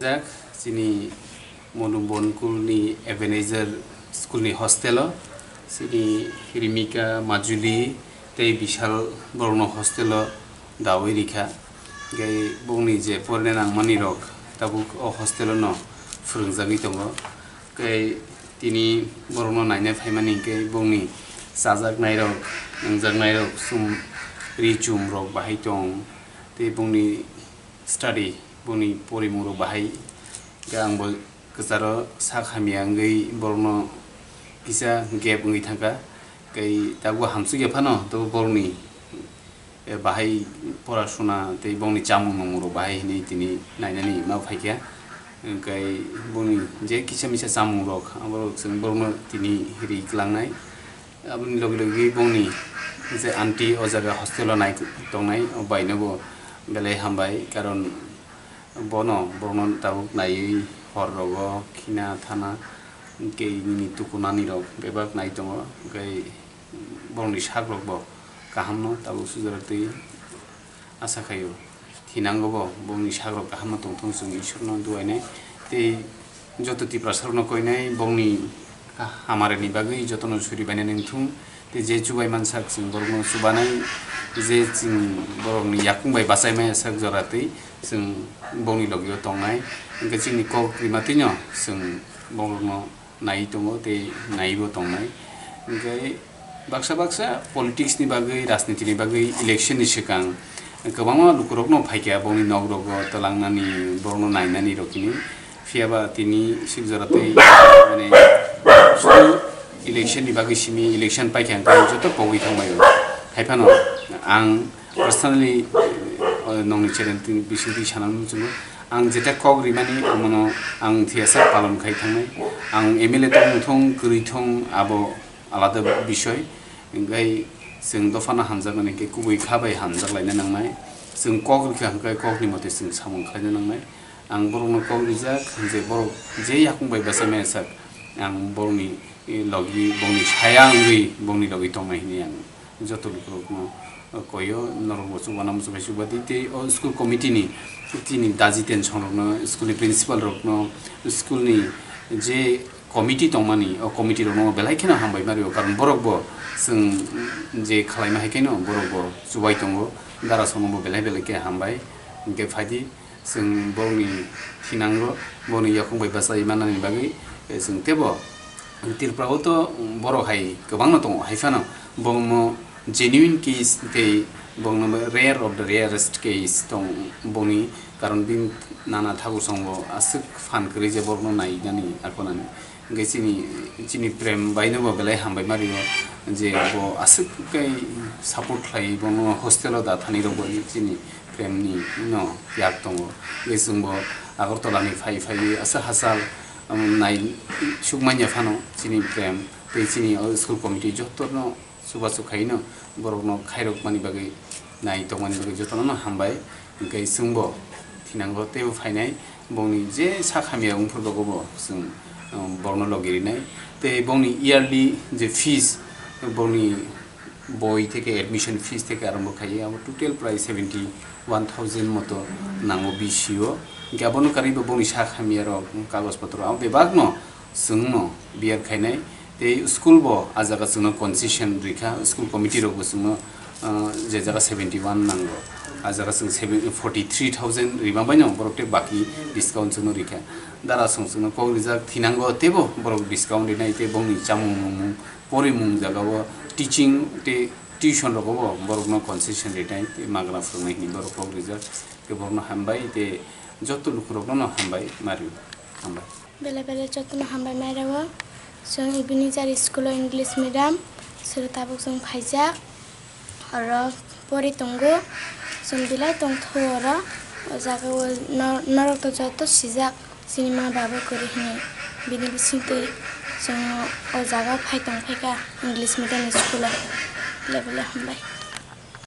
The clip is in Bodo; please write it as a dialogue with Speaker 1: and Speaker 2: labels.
Speaker 1: jak sini Monubonkulni Ebenezer Schoolni hostelo sini Rimika Majuli tei Bishal Borno hostelo dawi rikha gai bongni je porne nangmani rok tabuk o hostelo no phurungjagui tongo gai tini borno naina phaimani gai bongni sajaknai rok nangjaknai rok sum richum rok bahai tong tei bongni study bongni porimung rok bahai gai angbo kesaro sakhamia ngai borno kisa gap ngai thangka gai tabu hamsuge phano to borni bahai porashona tei bongni chamung rok bahai ni tini nainani ma phaikya gai bongni je kisa misa chamung rok abo जों borno tini ri klangnai aboni logi logi bongni je anti o jaga hostel nai tongnai bainobo belai hambai karon bono borno tabuk nai hor rogo khina thana ke ni tukunani rok bebak nai tongo gai borni sak rok bo kaham no tabuk sujarati asa khayo thinango bo bongni sak rok kaham no tongthong जों ishor no duainai tei joto ti prasar no koinai bongni hamare ni bagai joto no suri bainai ningthung tei je chubai mansak जों borno subanai je जों borokni yakung bai basai mai sak jorati जों bongni logio tongnai engka जोंनि kok rimatinyo जों borno nai tongo tei naibo tongnai engkai baksa baksa politics ni bagai rajniti ni bagai election ni sikang kobangma lukurok no phaikya bongni nogrogo talangnani borno nainani rokini fiaba tini sikjaratei mane election ni bagai simi election paikya kai joto pogui thangmayo haifano ang personally nongni channel tin bisinti sanam chung ang jeta kok rimani amono ang thiasa palon khai thangnai ang MLA tong thong kri thong abo alada বিষয় engai जों दफाना हामजागोन के कुबै खाबाय हामजागलायनो नांनाय जों कक रिखा हंखाय ककनि मते जों सामं खायनो नांनाय आं बरनो कक रिजाक जे बर जे याकुंबाय बासाय sak ang borni logi bongni saya ngui bongni logi tongnai ni ang joto lukrokno koyo norbo subanam subati te o school committee ni tini dajiten chonrokno school principal rokno school ni je committee tongmani o committee rokno belai khena hambai mario karon borokbo जों जे खालायनो हायखायनो बर'बो जुबाय दङ दारा समावबो बेलाय बेलाय के हामबाय के फायदि जों बर'नि थिनांगौ बर'नि याखंबाय बासाय मानानि बागै जों तेबो तिरफ्रावथ' बर' हाय गोबां दङ हायफानो बर'नो जेन्युइन केस ते बर'नो रेयर अफ द रेयरेस्ट केस दं बर'नि कारण बिन नाना ठाकुर संबो आसुक फान करि जे बर'नो नायनानि आखनानि Gini prem baino bo belai hambai mario je bo asuk kai support khai bono hostelo da thani ro bo gini prem ni no yak tongo gesung bo agartala ni phai asa hasal nai sukmanya phano gini prem te gini school committee jottor no suba sukhai no borok no khairok mani bagai nai tongmani bagai jottor no hambai gai sungbo thinango tebo phainai bongni je sakhamia ungphur go bo sung borno logirinai te bongni yearly je fees bongni boy theke admission fees theke arambo khai abo total price 71000 moto nango bisio gabono karibo bongni sakhamia ro kagos potro am bebagno sungno biar khainai te school bo ajaga sungno concession rikha school committee ro sungno je jaga 71 nango ajaga sung 43000 ribambai no borokte baki discount sungno rikha dara sungsungno ko rijak thinango tebo borok discount dinai te bongni chamung porimung jagao teaching te tuition rogo borok no concession retai te magna frunai ni borok ko rijak ke borno hambai te joto lukrok no hambai mariu hambai
Speaker 2: bele joto no hambai mairawo song Ebenezer school english medium surutabuk song phaijak aro pori tongo song bilai tong thora o jagao norok to joto sijak cinema babo kori hini bini bisingte जों o jaga phaitong phaika english medium school level hambai